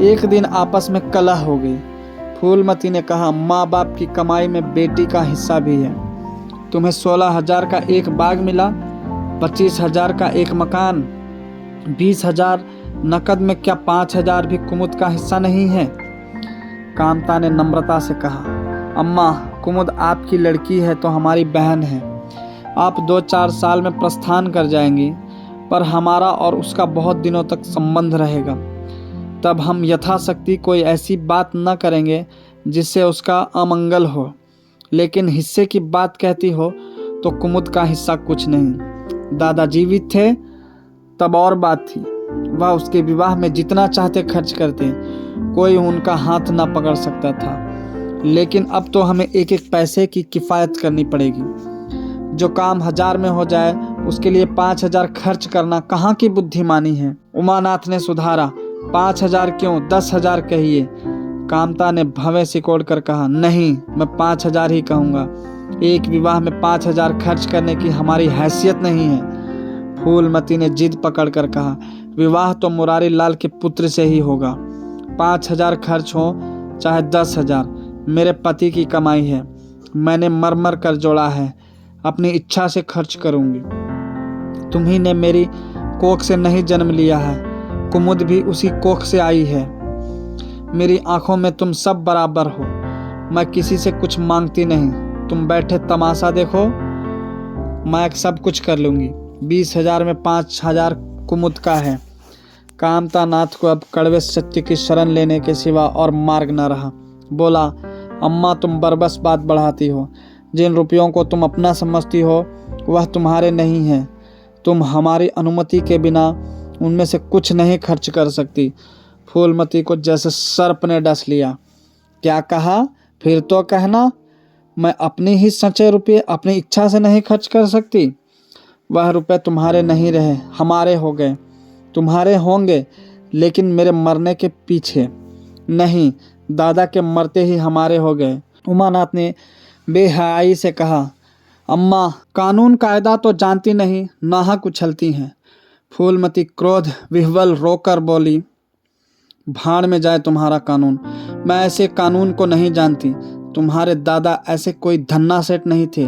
एक दिन आपस में कलह हो गई। फूलमती ने कहा, माँ बाप की कमाई में बेटी का हिस्सा भी है। तुम्हें 16,000 का एक बाग मिला, 25,000 का एक मकान, 20,000 नकद में, क्या 5,000 भी कुमुद का हिस्सा नहीं है? कामता ने नम्रता से कहा, अम्मा, कुमुद आपकी लड़की है तो हमारी बहन है। आप 2-4 साल में प्रस्थान कर जाएंगी, पर हमारा और उसका बहुत दिनों तक संबंध रहेगा। तब हम यथाशक्ति कोई ऐसी बात न करेंगे जिससे उसका अमंगल हो। लेकिन हिस्से की बात कहती हो तो कुमुद का हिस्सा कुछ नहीं। दादा जीवित थे तब और बात थी, वह उसके विवाह में जितना चाहते खर्च करते, कोई उनका हाथ ना पकड़ सकता था। लेकिन अब तो हमें एक एक पैसे की किफ़ायत करनी पड़ेगी। जो काम 1000 में हो जाए उसके लिए 5,000 खर्च करना कहाँ की बुद्धिमानी है? उमानाथ ने सुधारा, 5,000 क्यों, 10,000 कहिए। कामता ने भवें सिकोड़ कर कहा, नहीं, मैं 5,000 ही कहूँगा। एक विवाह में 5,000 खर्च करने की हमारी हैसियत नहीं है। फूलमती ने जिद पकड़ कर कहा, विवाह तो मुरारी लाल के पुत्र से ही होगा। 5,000 खर्च हो चाहे 10,000, मेरे पति की कमाई है। मैंने मर मर कर जोड़ा है, अपनी इच्छा से खर्च करूँगी। तुम्ही ने मेरी कोख से नहीं जन्म लिया है, कुमुद भी उसी कोख से आई है। मेरी आंखों में तुम सब बराबर हो। मैं किसी से कुछ मांगती नहीं। तुम बैठे तमाशा देखो, मैं सब कुछ कर लूँगी। 20,000 में 5,000 कुमुद का है। कामता नाथ को अब कड़वे सत्य की शरण लेने के सिवा और मार्ग न रहा। बोला, अम्मा, तुम बरबस बात बढ़ाती हो। जिन रुपयों को तुम अपना समझती हो वह तुम्हारे नहीं हैं। तुम हमारी अनुमति के बिना उनमें से कुछ नहीं खर्च कर सकती। फूलमती को जैसे सर्प ने डस लिया। क्या कहा? फिर तो कहना। मैं अपने ही सच्चे रुपये अपनी इच्छा से नहीं खर्च कर सकती। वह रुपये तुम्हारे नहीं रहे, हमारे हो गए। तुम्हारे होंगे लेकिन मेरे मरने के पीछे नहीं, दादा के मरते ही हमारे हो गए। उमानाथ ने बेहयाई से कहा, अम्मा, कानून कायदा तो जानती नहीं, नाहक उछलती हैं। फूलमती क्रोध विह्वल रोकर बोली, भाड़ में जाए तुम्हारा कानून। मैं ऐसे कानून को नहीं जानती। तुम्हारे दादा ऐसे कोई धन्ना सेठ नहीं थे।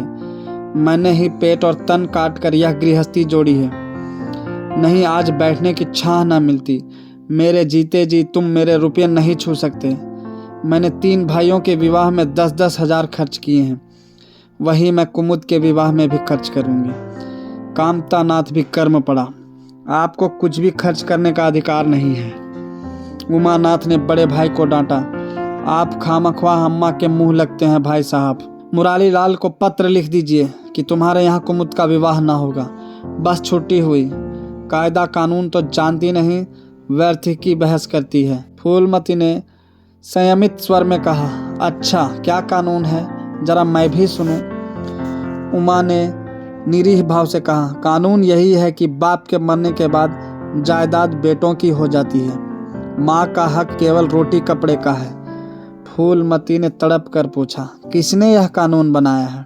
मैंने ही पेट और तन काट कर यह गृहस्थी जोड़ी है। नहीं, आज बैठने की छाह न मिलती। मेरे जीते जी तुम मेरे रुपये नहीं छू सकते। मैंने 3 भाइयों के विवाह में 10-10 हजार खर्च किए हैं। वही मैं कुमुद के विवाह में भी खर्च करूंगी। कामता नाथ भी कर्म पड़ा। आपको कुछ भी खर्च करने का अधिकार नहीं है। उमानाथ ने बड़े भाई को डांटा, आप खामख्वाह अम्मा के मुंह लगते हैं भाई साहब। मुरारी लाल को पत्र लिख दीजिए कि तुम्हारे यहाँ कुमुद का विवाह ना होगा। बस छुट्टी हुई। कायदा कानून तो जानती नहीं, व्यर्थ की बहस करती है। फूलमती ने संयमित स्वर में कहा, अच्छा, क्या कानून है, जरा मैं भी सुनूं। उमा ने निरीह भाव से कहा, कानून यही है कि बाप के मरने के बाद जायदाद बेटों की हो जाती है। माँ का हक केवल रोटी कपड़े का है। फूलमती ने तड़प कर पूछा, किसने यह कानून बनाया है?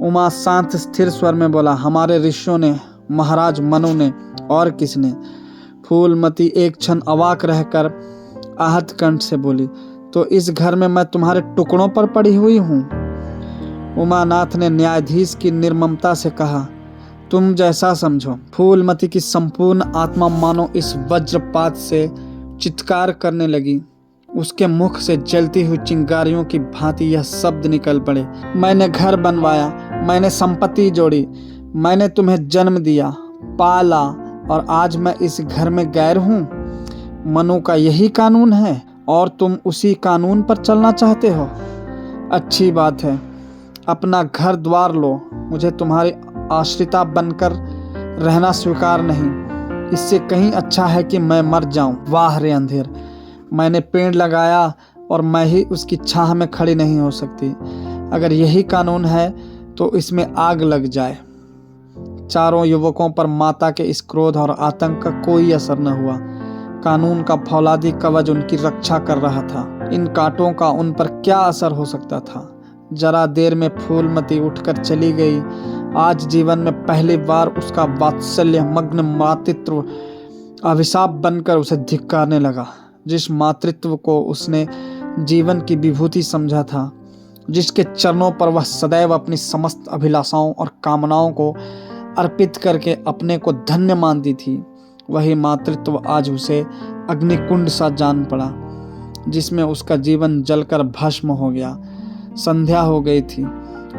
उमा शांत स्थिर स्वर में बोला, हमारे ऋषियों ने, महाराज मनु ने, और किसने? फूलमती एक क्षण अवाक रहकर आहत कंठ से बोली, तो इस घर में मैं तुम्हारे टुकड़ों पर पड़ी हुई हूँ? उमानाथ ने न्यायाधीश की निर्ममता से कहा, तुम जैसा समझो। फूलमती की संपूर्ण आत्मा मानो इस वज्रपात से चित्कार करने लगी। उसके मुख से जलती हुई चिंगारियों की भांति यह शब्द निकल पड़े, मैंने घर बनवाया, मैंने संपत्ति जोड़ी, मैंने तुम्हें जन्म दिया, पाला, और आज मैं इस घर में गैर हूँ। मनु का यही कानून है और तुम उसी कानून पर चलना चाहते हो। अच्छी बात है, अपना घर द्वार लो। मुझे तुम्हारी आश्रिता बनकर रहना स्वीकार नहीं। इससे कहीं अच्छा है कि मैं मर जाऊं। वाह रे अंधेर, मैंने पेड़ लगाया और मैं ही उसकी छाह में खड़ी नहीं हो सकती। अगर यही कानून है तो इसमें आग लग जाए। चारों युवकों पर माता के इस क्रोध और आतंक का कोई असर न हुआ। कानून का फौलादी कवच उनकी रक्षा कर रहा था। इन कांटों का उन पर क्या असर हो सकता था? जरा देर में फूलमती उठकर चली गई। आज जीवन में पहली बार उसका वात्सल्य मग्न मातृत्व अभिशाप बनकर उसे धिक्कारने लगा। जिस मातृत्व को उसने जीवन की विभूति समझा था, जिसके चरणों पर वह सदैव अपनी समस्त अभिलाषाओं और कामनाओं को अर्पित करके अपने को धन्य मानती थी, वही मातृत्व आज उसे अग्निकुंड सा जान पड़ा, जिसमें उसका जीवन जलकर भस्म हो गया। संध्या हो गई थी।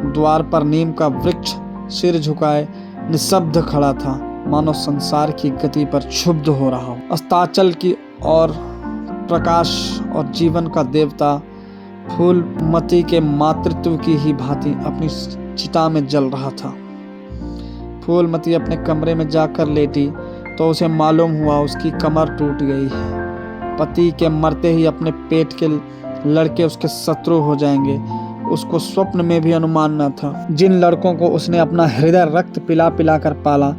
द्वार पर नीम का वृक्ष सिर झुकाए निशब्द खड़ा था, मानो संसार की गति पर क्षुब्ध हो रहा हो। अस्ताचल की और प्रकाश और जीवन का देवता फूलमती के मातृत्व की ही भांति अपनी चिता में जल रहा था। फूलमती अपने कमरे में जाकर लेटी तो उसे मालूम हुआ उसकी कमर टूट गई है। पति के मरते ही अपने पेट के लड़के उसके शत्रु हो जाएंगे, उसको स्वप्न में भी अनुमान न था। जिन लड़कों को उसने अपना हृदय रक्त पिला पिला कर पाला,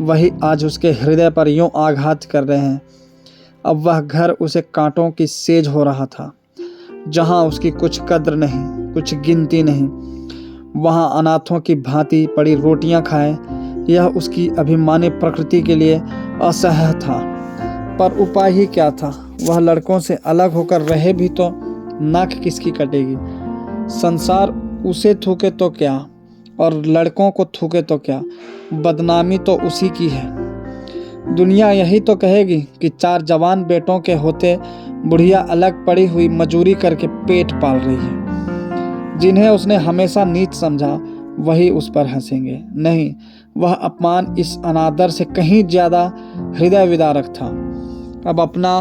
वही आज उसके हृदय पर यूं आघात कर रहे हैं। अब वह घर उसे कांटों की सेज हो रहा था। जहां उसकी कुछ कद्र नहीं, कुछ गिनती नहीं, वहां अनाथों की भांति पड़ी रोटियां खाए, यह उसकी अभिमानी प्रकृति के लिए असह्य था। पर उपाय ही क्या था? वह लड़कों से अलग होकर रहे भी तो नाक किसकी कटेगी? संसार उसे थूके तो क्या और लड़कों को थूके तो क्या, बदनामी तो उसी की है। दुनिया यही तो कहेगी कि 4 जवान बेटों के होते बुढ़िया अलग पड़ी हुई मजूरी करके पेट पाल रही है। जिन्हें उसने हमेशा नीच समझा, वही उस पर हंसेंगे। नहीं, वह अपमान इस अनादर से कहीं ज्यादा हृदय विदारक था। अब अपना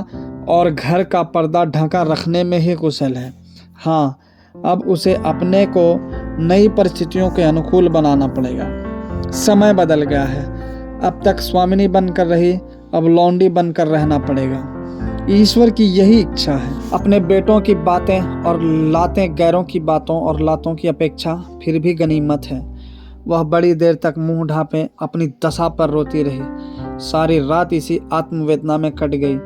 और घर का पर्दा ढका रखने में ही कुशल है। हाँ, अब उसे अपने को नई परिस्थितियों के अनुकूल बनाना पड़ेगा। समय बदल गया है। अब तक स्वामिनी बनकर रही, अब लौंडी बनकर रहना पड़ेगा। ईश्वर की यही इच्छा है। अपने बेटों की बातें और लातें गैरों की बातों और लातों की अपेक्षा फिर भी गनीमत है। वह बड़ी देर तक मुंह ढांपे अपनी दशा पर रोती रही। सारी रात इसी आत्मवेदना में कट गई।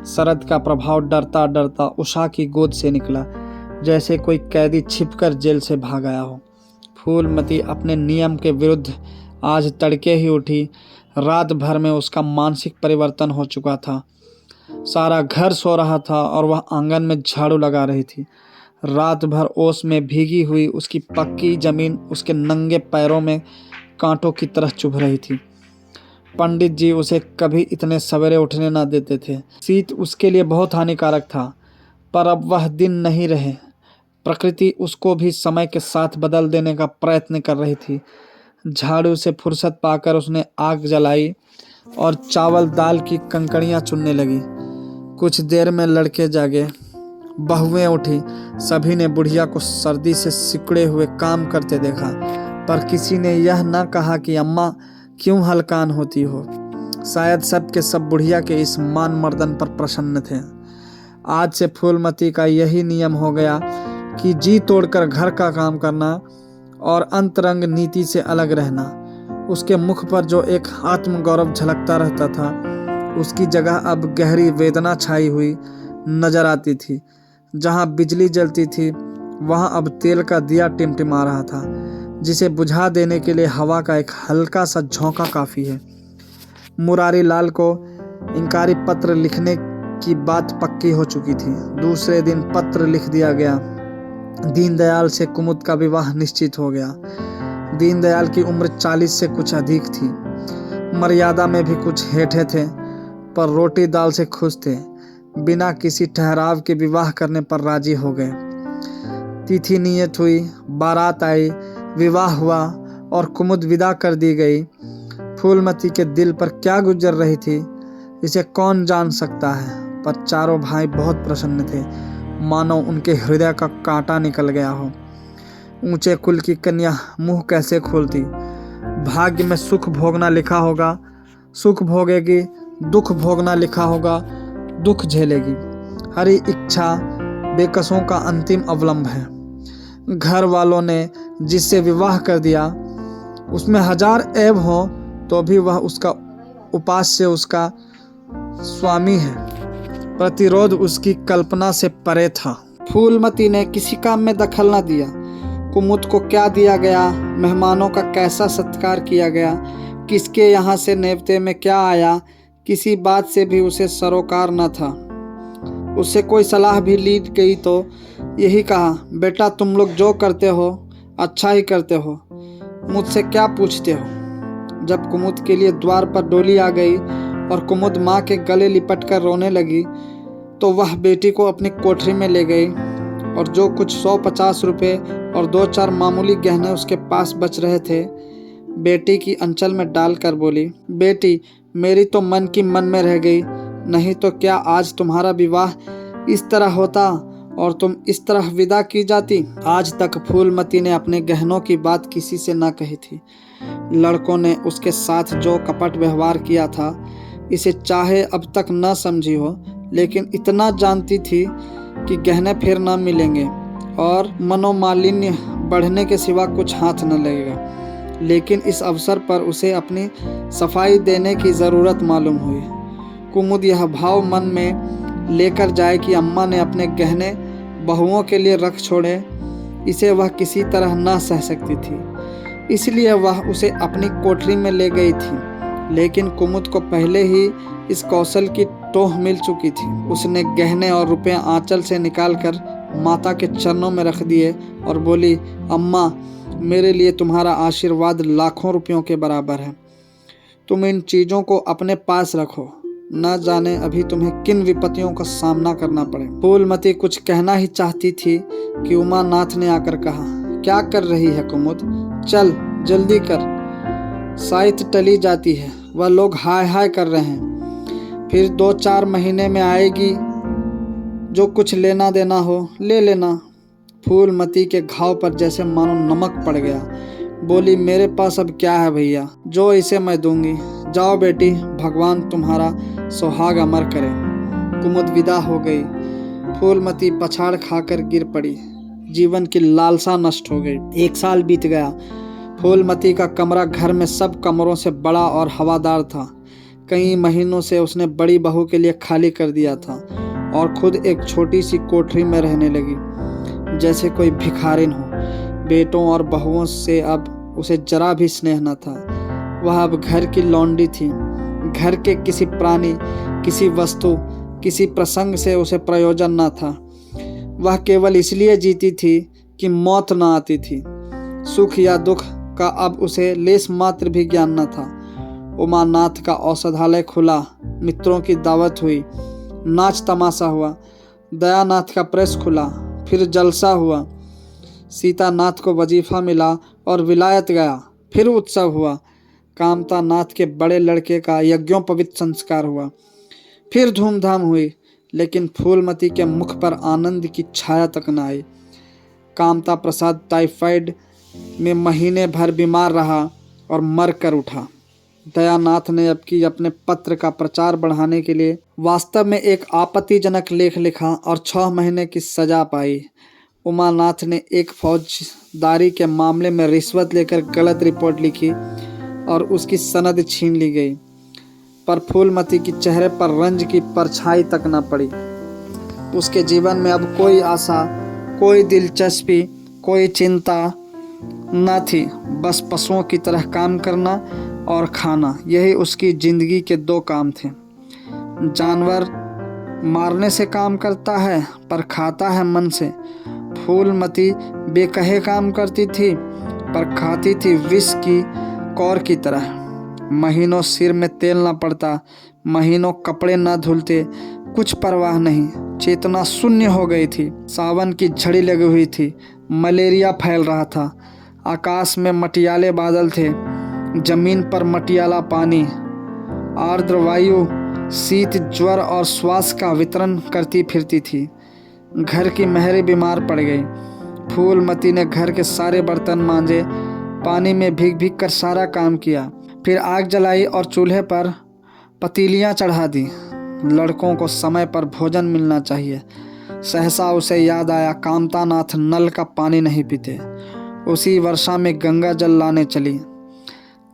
शरद का प्रभाव डरता डरता उषा की गोद से निकला, जैसे कोई कैदी छिपकर जेल से भाग आया हो। फूलमती अपने नियम के विरुद्ध आज तड़के ही उठी। रात भर में उसका मानसिक परिवर्तन हो चुका था। सारा घर सो रहा था और वह आंगन में झाड़ू लगा रही थी। रात भर ओस में भीगी हुई उसकी पक्की जमीन उसके नंगे पैरों में कांटों की तरह चुभ रही थी। पंडित जी उसे कभी इतने सवेरे उठने न देते थे। शीत उसके लिए बहुत हानिकारक था, पर अब वह दिन नहीं रहे। प्रकृति उसको भी समय के साथ बदल देने का प्रयत्न कर रही थी। झाड़ू से फुर्सत पाकर उसने आग जलाई और चावल दाल की कंकड़ियां चुनने लगी। कुछ देर में लड़के जागे, बहुएं उठी। सभी ने बुढ़िया को सर्दी से सिकुड़े हुए काम करते देखा, पर किसी ने यह न कहा कि अम्मा क्यों हलकान होती हो। शायद सब के सब बुढ़िया के इस मान मर्दन पर प्रसन्न थे। आज से फूलमती का यही नियम हो गया कि जी तोड़कर घर का काम करना और अंतरंग नीति से अलग रहना। उसके मुख पर जो एक आत्मगौरव झलकता रहता था, उसकी जगह अब गहरी वेदना छाई हुई नजर आती थी। जहां बिजली जलती थी, वहां अब तेल का दिया टिमटिमा रहा था, जिसे बुझा देने के लिए हवा का एक हल्का सा झोंका काफी है। मुरारी लाल को इंकारी पत्र लिखने की बात पक्की हो चुकी थी। दूसरे दिन पत्र लिख दिया गया। दीनदयाल से कुमुद का विवाह निश्चित हो गया। दीनदयाल की उम्र 40 से कुछ अधिक थी। मर्यादा में भी कुछ हेठे थे, पर रोटी दाल से खुश थे। बिना किसी ठहराव के विवाह करने पर राजी हो गए। तिथि नियत हुई, बारात आई, विवाह हुआ और कुमुद विदा कर दी गई। फूलमती के दिल पर क्या गुजर रही थी, इसे कौन जान सकता है, पर चारों भाई बहुत प्रसन्न थे, मानो उनके हृदय का कांटा निकल गया हो। ऊंचे कुल की कन्या मुंह कैसे खोलती। भाग्य में सुख भोगना लिखा होगा, सुख भोगेगी। दुख भोगना लिखा होगा, दुख झेलेगी। हरी इच्छा बेकसों का अंतिम अवलंब है। घर वालों ने जिससे विवाह कर दिया, उसमें 1000 ऐब हो तो भी वह उसका उपास्य, उसका स्वामी है। प्रतिरोध उसकी कल्पना से परे था। फूलमती ने किसी काम में दखल न दिया। कुमुद को क्या दिया गया मेहमानों का कैसा सत्कार किया गया, किसके यहाँ से नेवते में क्या आया, किसी बात से भी उसे सरोकार न था। उससे कोई सलाह भी ली गई तो यही कहा, बेटा तुम लोग जो करते हो अच्छा ही करते हो, मुझसे क्या पूछते हो। जब कुमुद के लिए द्वार पर डोली आ गई और कुमुद माँ के गले लिपट कर रोने लगी तो वह बेटी को अपनी कोठरी में ले गई और जो कुछ 150 रुपये और 2-4 मामूली गहने उसके पास बच रहे थे बेटी की अंचल में डालकर बोली, बेटी मेरी तो मन की मन में रह गई, नहीं तो क्या आज तुम्हारा विवाह इस तरह होता और तुम इस तरह विदा की जाती। आज तक फूलमती ने अपने गहनों की बात किसी से न कही थी। लड़कों ने उसके साथ जो कपट व्यवहार किया था इसे चाहे अब तक न समझी हो, लेकिन इतना जानती थी कि गहने फिर न मिलेंगे और मनोमालिन्य बढ़ने के सिवा कुछ हाथ न लगेगा। लेकिन इस अवसर पर उसे अपनी सफाई देने की ज़रूरत मालूम हुई। कुमुद यह भाव मन में लेकर जाए कि अम्मा ने अपने गहने बहुओं के लिए रख छोड़े, इसे वह किसी तरह न सह सकती थी। इसलिए वह उसे अपनी कोठरी में ले गई थी। लेकिन कुमुद को पहले ही इस कौशल की टोह मिल चुकी थी। उसने गहने और रुपये आंचल से निकालकर माता के चरणों में रख दिए और बोली, अम्मा मेरे लिए तुम्हारा आशीर्वाद लाखों रुपयों के बराबर है। तुम इन चीज़ों को अपने पास रखो, न जाने अभी तुम्हें किन विपत्तियों का सामना करना पड़े। फूलमती कुछ कहना ही चाहती थी कि उमानाथ ने आकर कहा, क्या कर रही है कुमुद, चल जल्दी कर, साइत टली जाती है, वह लोग हाय हाय कर रहे हैं, फिर 2-4 महीने में आएगी, जो कुछ लेना देना हो ले लेना। फूलमती के घाव पर जैसे मानो नमक पड़ गया। बोली, मेरे पास अब क्या है भैया, जो इसे मैं दूंगी, जाओ बेटी, भगवान तुम्हारा सुहाग अमर करे। कुमुद विदा हो गई। फूलमती पछाड़ खाकर गिर पड़ी। जीवन की लालसा नष्ट हो गई। 1 साल बीत गया। फूलमती का कमरा घर में सब कमरों से बड़ा और हवादार था। कई महीनों से उसने बड़ी बहू के लिए खाली कर दिया था और खुद एक छोटी सी कोठरी में रहने लगी, जैसे कोई भिखारिन हो। बेटों और बहुओं से अब उसे जरा भी स्नेह न था। वह अब घर की लौंडी थी। घर के किसी प्राणी, किसी वस्तु, किसी प्रसंग से उसे प्रयोजन न था। वह केवल इसलिए जीती थी कि मौत न आती थी। सुख या दुख का अब उसे लेस मात्र भी ज्ञान न था। उमानाथ का औषधालय खुला, मित्रों की दावत हुई, नाच तमाशा हुआ। दयानाथ का प्रेस खुला, फिर जलसा हुआ। सीतानाथ को वजीफा मिला और विलायत गया, फिर उत्सव हुआ। कामता नाथ के बड़े लड़के का यज्ञोपवीत संस्कार हुआ, फिर धूमधाम हुई। लेकिन फूलमती के मुख पर आनंद की छाया तक न आई। कामता प्रसाद टाइफाइड में महीने भर बीमार रहा और मर कर उठा। दयानाथ ने अब की अपने पत्र का प्रचार बढ़ाने के लिए वास्तव में एक आपत्तिजनक लेख लिखा और 6 महीने की सजा पाई। उमानाथ ने एक फौजदारी के मामले में रिश्वत लेकर गलत रिपोर्ट लिखी और उसकी सनद छीन ली गई, पर फूलमती के चेहरे पर रंज की परछाई तक न पड़ी। उसके जीवन में अब कोई आशा, कोई दिलचस्पी, कोई चिंता न थी। बस पशुओं की तरह काम करना और खाना, यही उसकी जिंदगी के 2 काम थे। जानवर मारने से काम करता है पर खाता है मन से। फूलमती बेकहे काम करती थी पर खाती थी विष की कौर की तरह। महीनों सिर में तेल न पड़ता, महीनों कपड़े न धुलते, कुछ परवाह नहीं। चेतना शून्य हो गई थी। सावन की झड़ी लगी हुई थी। मलेरिया फैल रहा था। आकाश में मटियाले बादल थे, जमीन पर मटियाला पानी। आर्द्र वायु शीत, ज्वर और श्वास का वितरण करती फिरती थी। घर की मेहरी बीमार पड़ गई। फूलमती ने घर के सारे बर्तन मांजे, पानी में भीग भीग कर सारा काम किया, फिर आग जलाई और चूल्हे पर पतीलियां चढ़ा दी। लड़कों को समय पर भोजन मिलना चाहिए। सहसा उसे याद आया, कामतानाथ नल का पानी नहीं पीते। उसी वर्षा में गंगा जल लाने चली।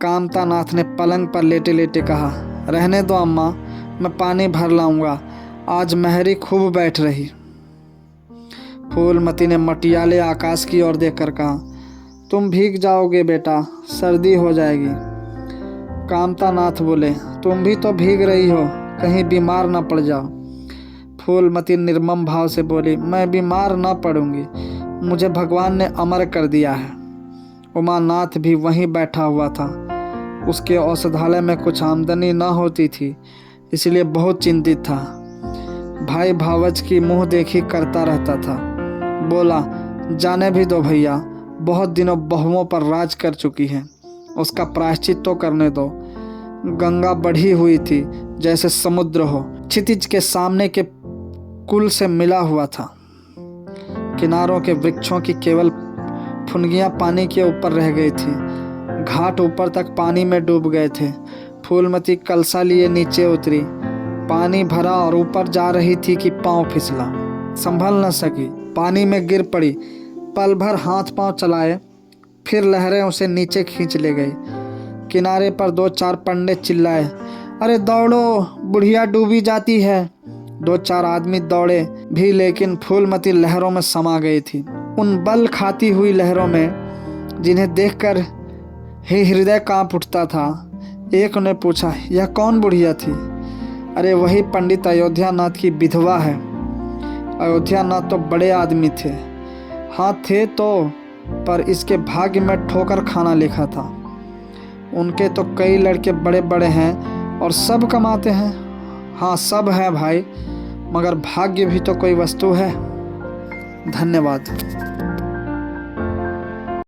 कामतानाथ ने पलंग पर लेटे लेटे कहा, रहने दो अम्मा, मैं पानी भर लाऊंगा, आज मेहरी खूब बैठ रही। फूलमती ने मटियाले आकाश की ओर देखकर कहा, तुम भीग जाओगे बेटा, सर्दी हो जाएगी। कामता नाथ बोले, तुम भी तो भीग रही हो, कहीं बीमार ना पड़ जाओ। फूलमती निर्मम भाव से बोली, मैं बीमार ना पड़ूंगी, मुझे भगवान ने अमर कर दिया है। उमानाथ भी वहीं बैठा हुआ था। उसके औषधालय में कुछ आमदनी न होती थी, इसलिए बहुत चिंतित था। भाई भावच की मुंह देखी करता रहता था। बोला, जाने भी दो भैया, बहुत दिनों बहुओं पर राज कर चुकी है, उसका प्रायश्चित तो करने दो। गंगा बढ़ी हुई थी जैसे समुद्र हो, क्षितिज के सामने के कुल से मिला हुआ था। किनारों के वृक्षों की केवल फुनगियां पानी के ऊपर रह गई थी। घाट ऊपर तक पानी में डूब गए थे। फूलमती कलसा लिए नीचे उतरी। पानी भरा और ऊपर जा रही थी कि पांव फिसला। संभल न सकी, पानी में गिर पड़ी। पल भर हाथ पांव चलाए, फिर लहरें उसे नीचे खींच ले गई। किनारे पर 2-4 पंडित चिल्लाए, अरे दौड़ो, बुढ़िया डूबी जाती है। 2-4 आदमी दौड़े भी, लेकिन फूलमती लहरों में समा गई थी। उन बल खाती हुई लहरों में जिन्हें देखकर ही हृदय कांप उठता था। एक ने पूछा, यह कौन बुढ़िया थी? अरे वही पंडित अयोध्यानाथ की विधवा है। अयोध्यानाथ तो बड़े आदमी थे, हाँ थे तो, पर इसके भाग्य में ठोकर खाना लिखा था। उनके तो कई लड़के बड़े बड़े हैं और सब कमाते हैं। हाँ सब है भाई, मगर भाग्य भी तो कोई वस्तु है। धन्यवाद।